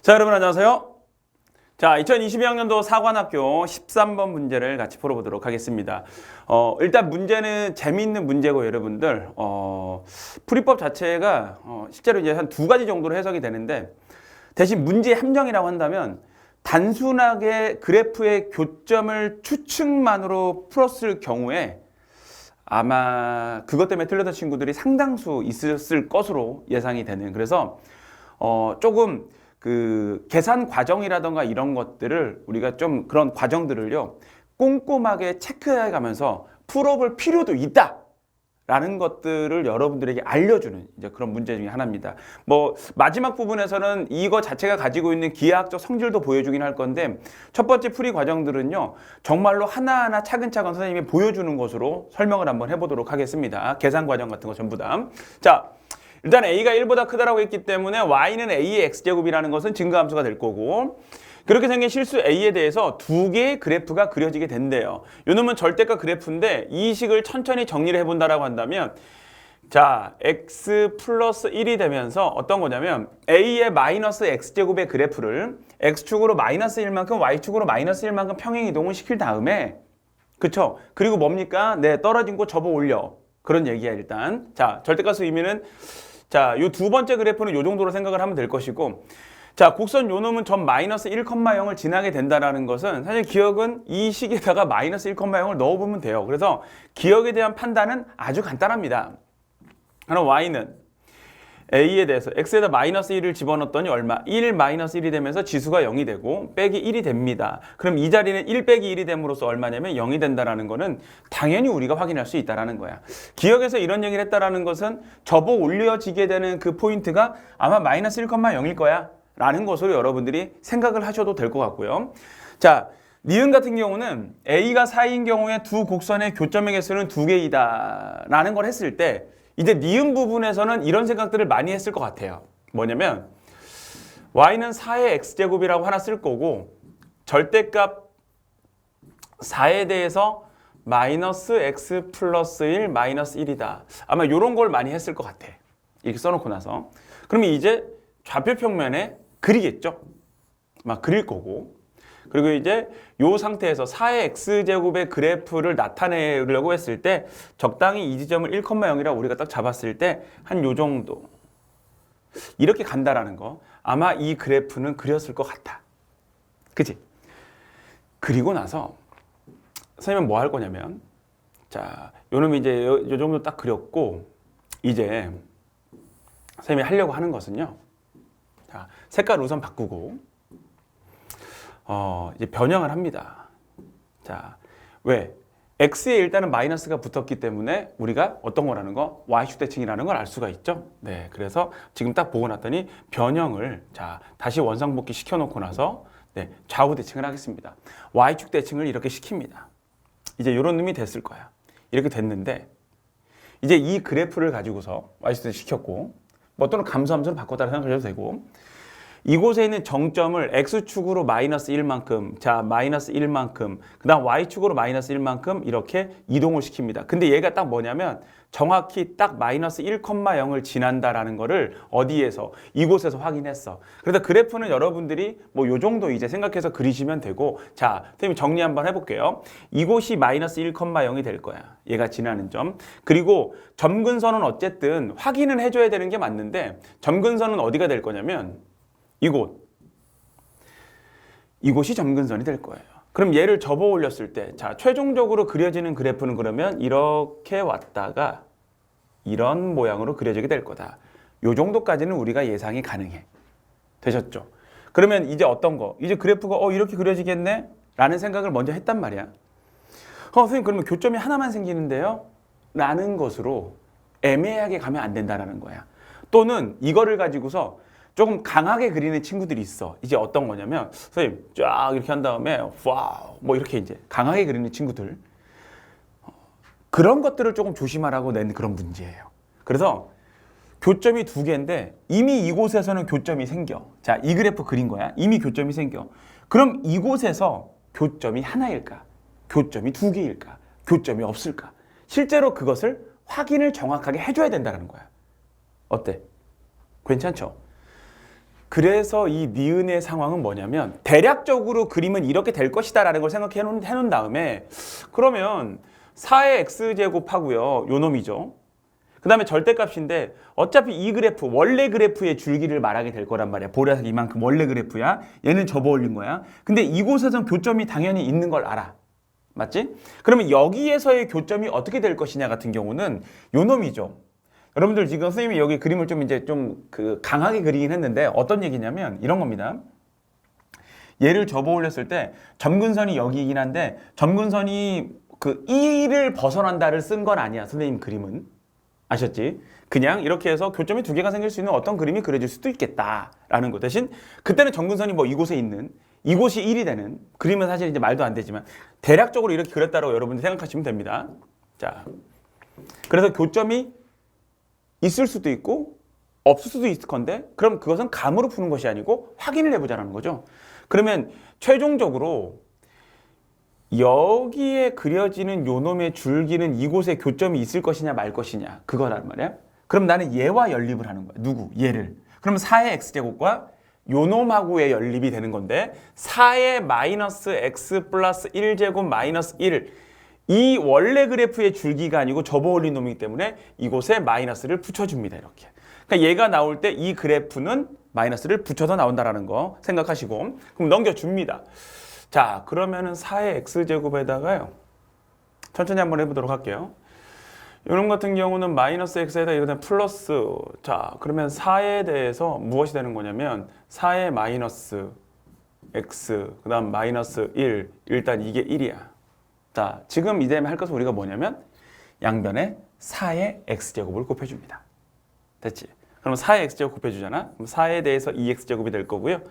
자, 여러분 안녕하세요. 자, 2022학년도 사관학교 13번 문제를 같이 풀어보도록 하겠습니다. 일단 문제는 재미있는 문제고 여러분들 풀이법 자체가 실제로 이제 한 두 가지 정도로 해석이 되는데, 대신 문제 함정이라고 한다면 단순하게 그래프의 교점을 추측만으로 풀었을 경우에 아마 그것 때문에 틀렸던 친구들이 상당수 있었을 것으로 예상이 되는, 그래서 조금 그 계산 과정이라던가 이런 것들을 우리가 좀 그런 과정들을요 꼼꼼하게 체크해 가면서 풀어볼 필요도 있다 라는 것들을 여러분들에게 알려주는 이제 그런 문제 중에 하나입니다. 뭐 마지막 부분에서는 이거 자체가 가지고 있는 기하학적 성질도 보여주긴 할 건데, 첫 번째 풀이 과정들은요 정말로 하나하나 차근차근 선생님이 보여주는 것으로 설명을 한번 해보도록 하겠습니다. 계산 과정 같은 거 전부 다. 자, 일단 a가 1보다 크다라고 했기 때문에 y는 a의 x제곱이라는 것은 증가함수가 될 거고, 그렇게 생긴 실수 a에 대해서 두 개의 그래프가 그려지게 된대요. 요놈은 절대값 그래프인데 이 식을 천천히 정리를 해본다라고 한다면, 자, x 플러스 1이 되면서 어떤 거냐면 a의 마이너스 x제곱의 그래프를 x축으로 마이너스 1만큼 y축으로 마이너스 1만큼 평행이동을 시킬 다음에, 그쵸? 그리고 뭡니까? 네, 떨어진 거 접어 올려. 그런 얘기야 일단. 자, 절대값의 의미는, 자, 요 두 번째 그래프는 요 정도로 생각을 하면 될 것이고, 자, 곡선 요 놈은 점 마이너스 1,0을 지나게 된다라는 것은 사실 기억은 이 식에다가 마이너스 1,0을 넣어보면 돼요. 그래서 기억에 대한 판단은 아주 간단합니다. 그럼 y는 a에 대해서 x에다 마이너스 1을 집어넣었더니 얼마? 1 마이너스 1이 되면서 지수가 0이 되고 빼기 1이 됩니다. 그럼 이 자리는 1 빼기 1이 됨으로써 얼마냐면 0이 된다라는 거는 당연히 우리가 확인할 수 있다라는 거야. 기억에서 이런 얘기를 했다라는 것은 접어 올려지게 되는 그 포인트가 아마 마이너스 1,0일 거야 라는 것으로 여러분들이 생각을 하셔도 될 것 같고요. 자, 니은 같은 경우는 a가 4인 경우에 두 곡선의 교점의 개수는 2개이다 라는 걸 했을 때, 이제 니은 부분에서는 이런 생각들을 많이 했을 것 같아요. 뭐냐면 y는 4의 x제곱이라고 하나 쓸 거고, 절대값 4에 대해서 마이너스 x 플러스 1 마이너스 1이다. 아마 이런 걸 많이 했을 것 같아. 이렇게 써놓고 나서. 그러면 이제 좌표 평면에 그리겠죠. 막 그릴 거고. 그리고 이제 이 상태에서 4의 x제곱의 그래프를 나타내려고 했을 때 적당히 이 지점을 1,0이라고 우리가 딱 잡았을 때 한 요 정도 이렇게 간다라는 거, 아마 이 그래프는 그렸을 것 같아. 그치? 그리고 나서 선생님은 뭐 할 거냐면, 자, 요놈이 이제 요 정도 딱 그렸고, 이제 선생님이 하려고 하는 것은요, 자, 색깔 우선 바꾸고 이제 변형을 합니다. 자, 왜? x에 일단은 마이너스가 붙었기 때문에 우리가 어떤 거라는 거? y축 대칭이라는 걸 알 수가 있죠. 네, 그래서 지금 딱 보고 났더니 변형을, 자, 다시 원상복귀 시켜놓고 나서 네, 좌우 대칭을 하겠습니다. y축 대칭을 이렇게 시킵니다. 이제 이런 놈이 됐을 거야. 이렇게 됐는데 이제 이 그래프를 가지고서 y축 대칭 시켰고, 뭐 또는 감소함수로 바꿨다고 생각하셔도 되고, 이곳에 있는 정점을 x축으로 마이너스 1만큼, 자, 마이너스 1만큼, 그 다음 y축으로 마이너스 1만큼 이렇게 이동을 시킵니다. 근데 얘가 딱 뭐냐면 정확히 딱 마이너스 1,0을 지난다라는 거를 어디에서? 이곳에서 확인했어. 그래서 그래프는 여러분들이 뭐 요 정도 이제 생각해서 그리시면 되고, 자, 선생님 정리 한번 해볼게요. 이곳이 마이너스 1,0이 될 거야. 얘가 지나는 점. 그리고 점근선은 어쨌든 확인은 해줘야 되는 게 맞는데, 점근선은 어디가 될 거냐면 이곳이 점근선이 될 거예요. 그럼 얘를 접어 올렸을 때, 자, 최종적으로 그려지는 그래프는 그러면 이렇게 왔다가 이런 모양으로 그려지게 될 거다. 요 정도까지는 우리가 예상이 가능해. 되셨죠? 그러면 이제 어떤 거? 이제 그래프가 이렇게 그려지겠네? 라는 생각을 먼저 했단 말이야. 선생님, 그러면 교점이 하나만 생기는데요? 라는 것으로 애매하게 가면 안 된다라는 거야. 또는 이거를 가지고서 조금 강하게 그리는 친구들이 있어. 이제 어떤 거냐면, 선생님 쫙 이렇게 한 다음에 와우 뭐 이렇게 이제 강하게 그리는 친구들, 그런 것들을 조금 조심하라고 낸 그런 문제예요. 그래서 교점이 두 개인데 이미 이곳에서는 교점이 생겨. 자, 이 그래프 그린 거야. 이미 교점이 생겨. 그럼 이곳에서 교점이 하나일까? 교점이 두 개일까? 교점이 없을까? 실제로 그것을 확인을 정확하게 해줘야 된다는 거야. 어때? 괜찮죠? 그래서 이 니은의 상황은 뭐냐면 대략적으로 그림은 이렇게 될 것이다 라는 걸 생각해 놓은 다음에 그러면 4의 x제곱하고요. 요 놈이죠. 그 다음에 절대값인데 어차피 이 그래프, 원래 그래프의 줄기를 말하게 될 거란 말이야. 보라색 이만큼 원래 그래프야. 얘는 접어 올린 거야. 근데 이곳에선 교점이 당연히 있는 걸 알아. 맞지? 그러면 여기에서의 교점이 어떻게 될 것이냐 같은 경우는 요 놈이죠. 여러분들 지금 선생님이 여기 그림을 좀 이제 좀 강하게 그리긴 했는데 어떤 얘기냐면 이런 겁니다. 얘를 접어 올렸을 때 점근선이 여기이긴 한데 점근선이 그 1을 벗어난다를 쓴 건 아니야. 선생님 그림은. 아셨지? 그냥 이렇게 해서 교점이 두 개가 생길 수 있는 어떤 그림이 그려질 수도 있겠다라는 거. 대신 그때는 점근선이 뭐 이곳에 있는 이곳이 1이 되는 그림은 사실 이제 말도 안 되지만 대략적으로 이렇게 그렸다고 여러분들 생각하시면 됩니다. 자, 그래서 교점이 있을 수도 있고 없을 수도 있을 건데 그럼 그것은 감으로 푸는 것이 아니고 확인을 해보자는 거죠. 그러면 최종적으로 여기에 그려지는 요놈의 줄기는 이곳에 교점이 있을 것이냐 말 것이냐 그거란 말이야. 그럼 나는 얘와 연립을 하는 거야. 누구? 얘를. 그럼 4의 x제곱과 요놈하고의 연립이 되는 건데 4의 마이너스 x 플러스 1제곱 마이너스 1 이 원래 그래프의 줄기가 아니고 접어 올린 놈이기 때문에 이곳에 마이너스를 붙여줍니다. 이렇게. 그러니까 얘가 나올 때 이 그래프는 마이너스를 붙여서 나온다라는 거 생각하시고 그럼 넘겨줍니다. 자, 그러면은 4의 x제곱에다가요. 천천히 한번 해보도록 할게요. 이런 같은 경우는 마이너스 x에다 이거는 플러스. 자, 그러면 4에 대해서 무엇이 되는 거냐면 4의 마이너스 x 그 다음 마이너스 1 일단 이게 1이야. 자, 지금 이 다음에 할 것은 우리가 뭐냐면 양변에 4의 x제곱을 곱해줍니다. 됐지? 그럼 4의 x제곱 곱해주잖아. 그럼 4에 대해서 2x제곱이 될 거고요.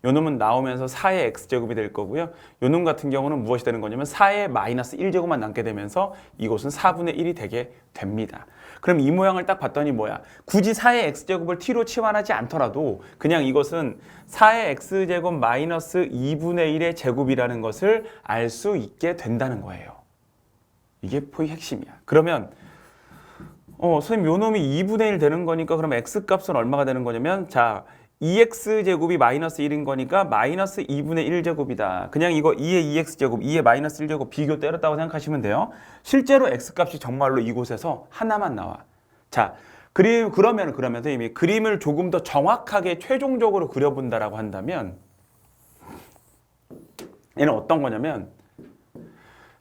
요 놈은 나오면서 4의 x제곱이 될 거고요. 요 놈 같은 경우는 무엇이 되는 거냐면 4의 마이너스 1제곱만 남게 되면서 이곳은 4분의 1이 되게 됩니다. 그럼 이 모양을 딱 봤더니 뭐야? 굳이 4의 x제곱을 t로 치환하지 않더라도 그냥 이것은 4의 x제곱 마이너스 2분의 1의 제곱이라는 것을 알 수 있게 된다는 거예요. 이게 포의 핵심이야. 그러면 선생님 요 놈이 2분의 1 되는 거니까 그럼 x값은 얼마가 되는 거냐면 자 2x제곱이 마이너스 1인 거니까 마이너스 2분의 1제곱이다. 그냥 이거 2의 2x제곱, 2의 마이너스 1제곱 비교 때렸다고 생각하시면 돼요. 실제로 x값이 정말로 이곳에서 하나만 나와. 자, 그러면 선생님이 그림을 조금 더 정확하게 최종적으로 그려본다라고 한다면 얘는 어떤 거냐면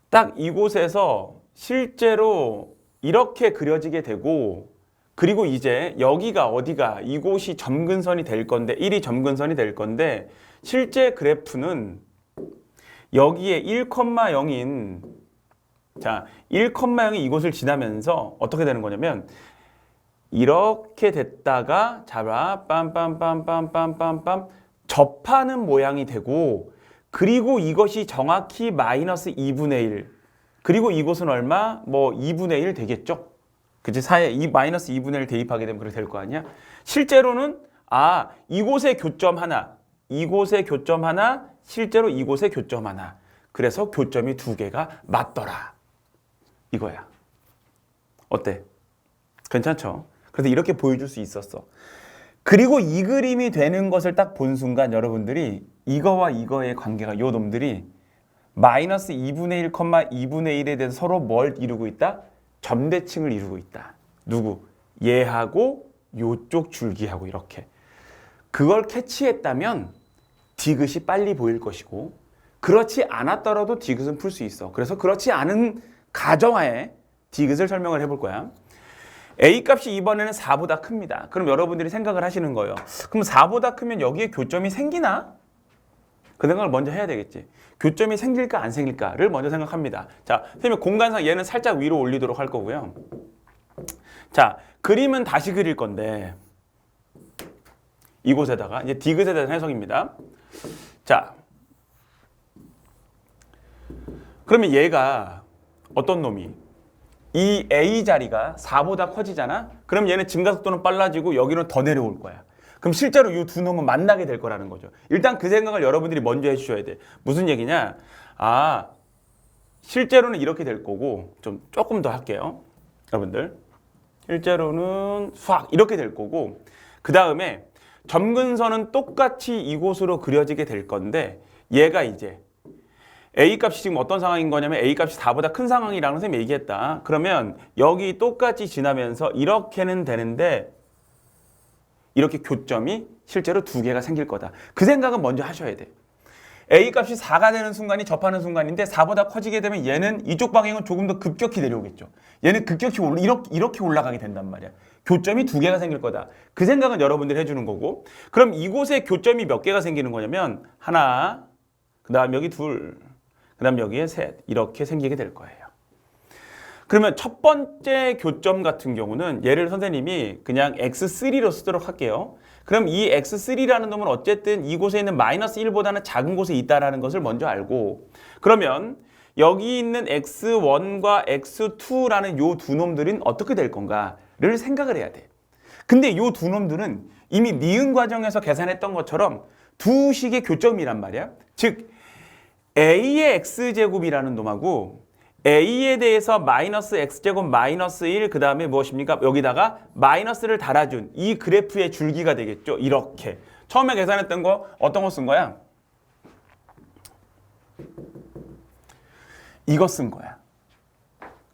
딱 이곳에서 실제로 이렇게 그려지게 되고 그리고 이제 여기가 어디가 이곳이 점근선이 될 건데 1이 점근선이 될 건데 실제 그래프는 여기에 1,0인 자 1,0이 이곳을 지나면서 어떻게 되는 거냐면 이렇게 됐다가 잡아 빰빰빰빰빰빰빰 접하는 모양이 되고 그리고 이것이 정확히 마이너스 2분의 1 그리고 이곳은 얼마? 뭐 2분의 1 되겠죠? 그치? 4에 이 마이너스 2분의 1 대입하게 되면 그렇게 될 거 아니야? 실제로는 이곳에 교점 하나, 이곳에 교점 하나, 실제로 이곳에 교점 하나. 그래서 교점이 두 개가 맞더라. 이거야. 어때? 괜찮죠? 그래서 이렇게 보여줄 수 있었어. 그리고 이 그림이 되는 것을 딱 본 순간 여러분들이 이거와 이거의 관계가 요 놈들이 마이너스 2분의 1, 2분의 1에 대해서 서로 뭘 이루고 있다? 점대칭을 이루고 있다. 누구? 얘하고 요쪽 줄기하고 이렇게. 그걸 캐치했다면 디귿이 빨리 보일 것이고 그렇지 않았더라도 디귿은 풀 수 있어. 그래서 그렇지 않은 가정하에 디귿을 설명을 해볼 거야. A 값이 이번에는 4보다 큽니다. 그럼 여러분들이 생각을 하시는 거예요. 그럼 4보다 크면 여기에 교점이 생기나? 그 생각을 먼저 해야 되겠지. 교점이 생길까 안 생길까를 먼저 생각합니다. 자, 선생님 공간상 얘는 살짝 위로 올리도록 할 거고요. 자, 그림은 다시 그릴 건데 이곳에다가 이제 디귿에 대한 해석입니다. 자, 그러면 얘가 어떤 놈이 이 A 자리가 4보다 커지잖아? 그럼 얘는 증가속도는 빨라지고 여기는 더 내려올 거야. 그럼 실제로 이 두 놈은 만나게 될 거라는 거죠. 일단 그 생각을 여러분들이 먼저 해주셔야 돼. 무슨 얘기냐? 실제로는 이렇게 될 거고 조금 더 할게요. 여러분들. 실제로는 수학 이렇게 될 거고 그 다음에 점근선은 똑같이 이곳으로 그려지게 될 건데 얘가 이제 A값이 지금 어떤 상황인 거냐면 A값이 4보다 큰 상황이라는 선생님이 얘기했다. 그러면 여기 똑같이 지나면서 이렇게는 되는데 이렇게 교점이 실제로 두 개가 생길 거다. 그 생각은 먼저 하셔야 돼. A값이 4가 되는 순간이 접하는 순간인데 4보다 커지게 되면 얘는 이쪽 방향은 조금 더 급격히 내려오겠죠. 얘는 급격히 이렇게 올라가게 된단 말이야. 교점이 두 개가 생길 거다. 그 생각은 여러분들이 해주는 거고, 그럼 이곳에 교점이 몇 개가 생기는 거냐면 하나, 그 다음 여기 둘, 그 다음 여기에 셋, 이렇게 생기게 될 거예요. 그러면 첫 번째 교점 같은 경우는 얘를 선생님이 그냥 x3로 쓰도록 할게요. 그럼 이 x3라는 놈은 어쨌든 이곳에 있는 마이너스 1보다는 작은 곳에 있다는 것을 먼저 알고, 그러면 여기 있는 x1과 x2라는 요 두 놈들은 어떻게 될 건가를 생각을 해야 돼. 근데 요 두 놈들은 이미 니은 과정에서 계산했던 것처럼 두 식의 교점이란 말이야. 즉 a의 x제곱이라는 놈하고 a에 대해서 마이너스 x제곱 마이너스 1, 그 다음에 무엇입니까? 여기다가 마이너스를 달아준 이 그래프의 줄기가 되겠죠. 이렇게. 처음에 계산했던 거 어떤 거 쓴 거야? 이거 쓴 거야.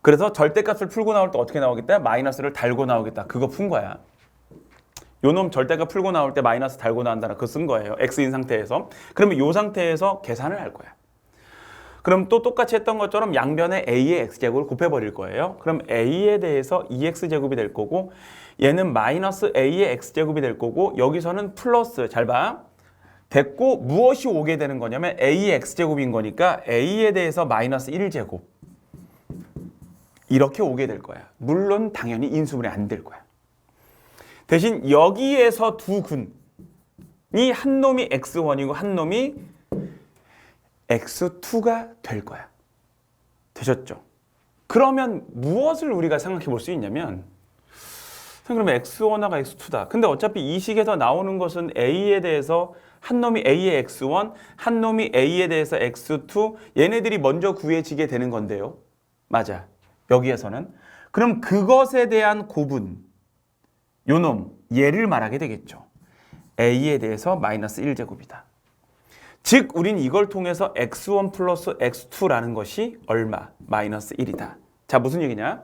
그래서 절대값을 풀고 나올 때 어떻게 나오겠다? 마이너스를 달고 나오겠다. 그거 푼 거야. 요놈 절대값 풀고 나올 때 마이너스 달고 나온다는 그거 쓴 거예요. x인 상태에서. 그러면 요 상태에서 계산을 할 거야. 그럼 또 똑같이 했던 것처럼 양변에 a의 x제곱을 곱해버릴 거예요. 그럼 a에 대해서 2x제곱이 될 거고 얘는 마이너스 a의 x제곱이 될 거고 여기서는 플러스, 잘 봐. 됐고 무엇이 오게 되는 거냐면 a의 x제곱인 거니까 a에 대해서 마이너스 1제곱 이렇게 오게 될 거야. 물론 당연히 인수분해 안 될 거야. 대신 여기에서 두 근이 한 놈이 x1이고 한 놈이 x2가 될 거야. 되셨죠? 그러면 무엇을 우리가 생각해 볼 수 있냐면 그러면 x1하고 x2다. 근데 어차피 이 식에서 나오는 것은 a에 대해서 한 놈이 a의 x1, 한 놈이 a에 대해서 x2 얘네들이 먼저 구해지게 되는 건데요. 맞아. 여기에서는. 그럼 그것에 대한 곱은 요놈 얘를 말하게 되겠죠. a에 대해서 마이너스 1제곱이다. 즉 우린 이걸 통해서 x1 플러스 x2라는 것이 얼마? 마이너스 1이다. 자, 무슨 얘기냐?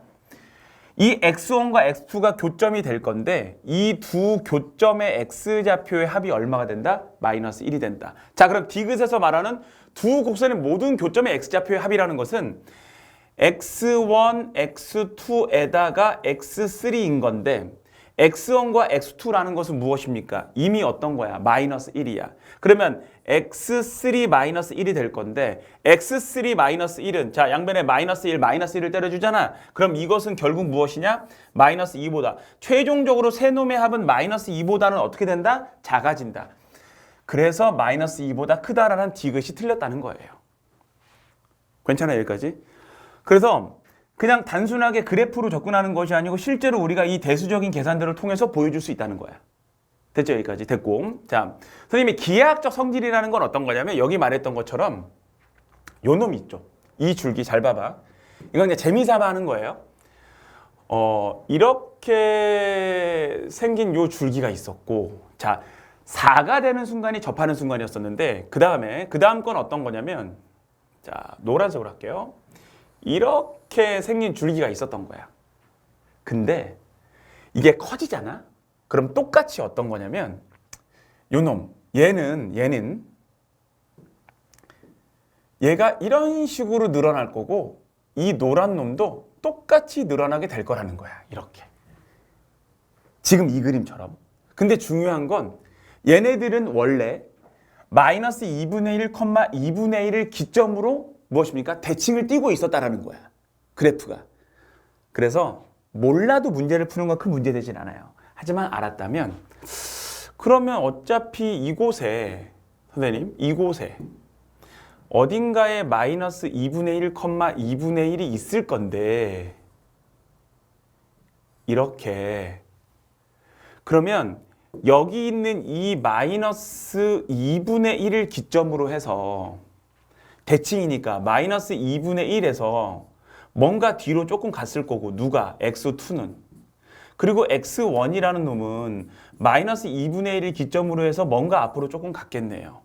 이 x1과 x2가 교점이 될 건데 이 두 교점의 x좌표의 합이 얼마가 된다? 마이너스 1이 된다. 자, 그럼 디귿에서 말하는 두 곡선의 모든 교점의 x좌표의 합이라는 것은 x1, x2에다가 x3인 건데 x1과 x2라는 것은 무엇입니까? 이미 어떤 거야? 마이너스 1이야. 그러면 x3 마이너스 1이 될 건데 x3 마이너스 1은 자 양변에 마이너스 1, 마이너스 1을 때려주잖아. 그럼 이것은 결국 무엇이냐? 마이너스 2보다. 최종적으로 세 놈의 합은 마이너스 2보다는 어떻게 된다? 작아진다. 그래서 마이너스 2보다 크다라는 디귿이 틀렸다는 거예요. 괜찮아요, 여기까지? 그래서 그냥 단순하게 그래프로 접근하는 것이 아니고 실제로 우리가 이 대수적인 계산들을 통해서 보여줄 수 있다는 거야. 됐죠? 여기까지 됐고. 자, 선생님이 기하학적 성질이라는 건 어떤 거냐면 여기 말했던 것처럼 요 놈 있죠. 이 줄기 잘 봐봐. 이건 그냥 재미삼아 하는 거예요. 이렇게 생긴 요 줄기가 있었고 자, 4가 되는 순간이 접하는 순간이었었는데 그 다음 건 어떤 거냐면 자, 노란색으로 할게요. 이렇게 생긴 줄기가 있었던 거야. 근데 이게 커지잖아? 그럼 똑같이 어떤 거냐면 요놈 얘는 얘가 이런 식으로 늘어날 거고 이 노란 놈도 똑같이 늘어나게 될 거라는 거야. 이렇게. 지금 이 그림처럼. 근데 중요한 건 얘네들은 원래 마이너스 2분의 1, 2분의 1을 기점으로 무엇입니까? 대칭을 띄고 있었다라는 거야. 그래프가. 그래서 몰라도 문제를 푸는 건 큰 문제 되진 않아요. 하지만 알았다면 그러면 어차피 이곳에 선생님 이곳에 어딘가에 마이너스 2분의 1, 2분의 1이 있을 건데 이렇게 그러면 여기 있는 이 마이너스 2분의 1을 기점으로 해서 대칭이니까 마이너스 2분의 1에서 뭔가 뒤로 조금 갔을 거고 누가? x2는 그리고 x1이라는 놈은 마이너스 2분의 1을 기점으로 해서 뭔가 앞으로 조금 갔겠네요.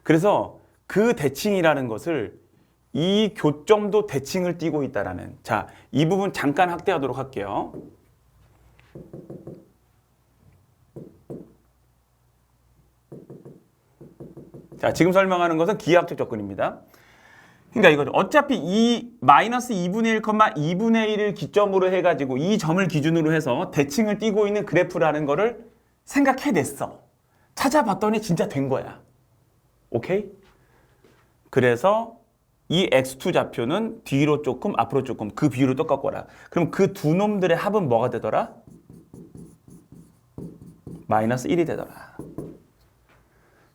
그래서 그 대칭이라는 것을 이 교점도 대칭을 띠고 있다라는, 자, 이 부분 잠깐 확대하도록 할게요. 자, 지금 설명하는 것은 기하학적 접근입니다. 그러니까 이거죠. 어차피 이 마이너스 2분의 1, 2분의 1을 기점으로 해가지고 이 점을 기준으로 해서 대칭을 띠고 있는 그래프라는 거를 생각해냈어. 찾아봤더니 진짜 된 거야. 오케이? 그래서 이 x2 좌표는 뒤로 조금, 앞으로 조금 그 비율을 똑같거라. 그럼 그 두 놈들의 합은 뭐가 되더라? 마이너스 1이 되더라.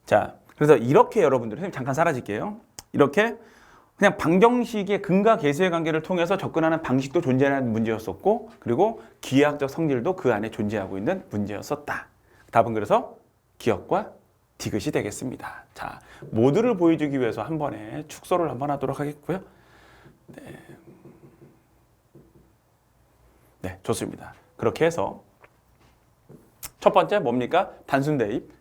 자, 그래서 이렇게 여러분들, 선생님 잠깐 사라질게요. 이렇게 그냥 방정식의 근과 계수의 관계를 통해서 접근하는 방식도 존재하는 문제였었고, 그리고 기하학적 성질도 그 안에 존재하고 있는 문제였었다. 답은 그래서 기억과 디귿이 되겠습니다. 자, 모두를 보여주기 위해서 한 번에 축소를 한번 하도록 하겠고요. 네, 좋습니다. 그렇게 해서 첫 번째 뭡니까? 단순 대입.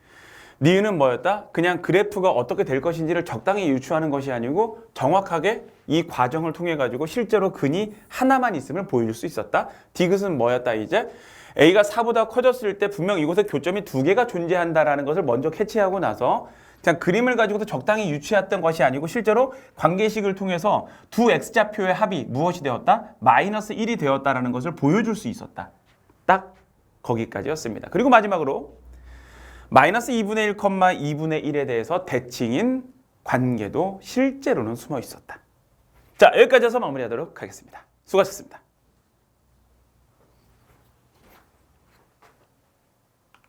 니은은 뭐였다? 그냥 그래프가 어떻게 될 것인지를 적당히 유추하는 것이 아니고 정확하게 이 과정을 통해 가지고 실제로 근이 하나만 있음을 보여줄 수 있었다. 디귿은 뭐였다? 이제 A가 4보다 커졌을 때 분명 이곳에 교점이 두 개가 존재한다라는 것을 먼저 캐치하고 나서 그냥 그림을 가지고도 적당히 유추했던 것이 아니고 실제로 관계식을 통해서 두 x좌표의 합이 무엇이 되었다? 마이너스 1이 되었다라는 것을 보여줄 수 있었다. 딱 거기까지였습니다. 그리고 마지막으로 마이너스 2분의 1, 2분의 1에 대해서 대칭인 관계도 실제로는 숨어 있었다. 자, 여기까지 해서 마무리하도록 하겠습니다. 수고하셨습니다.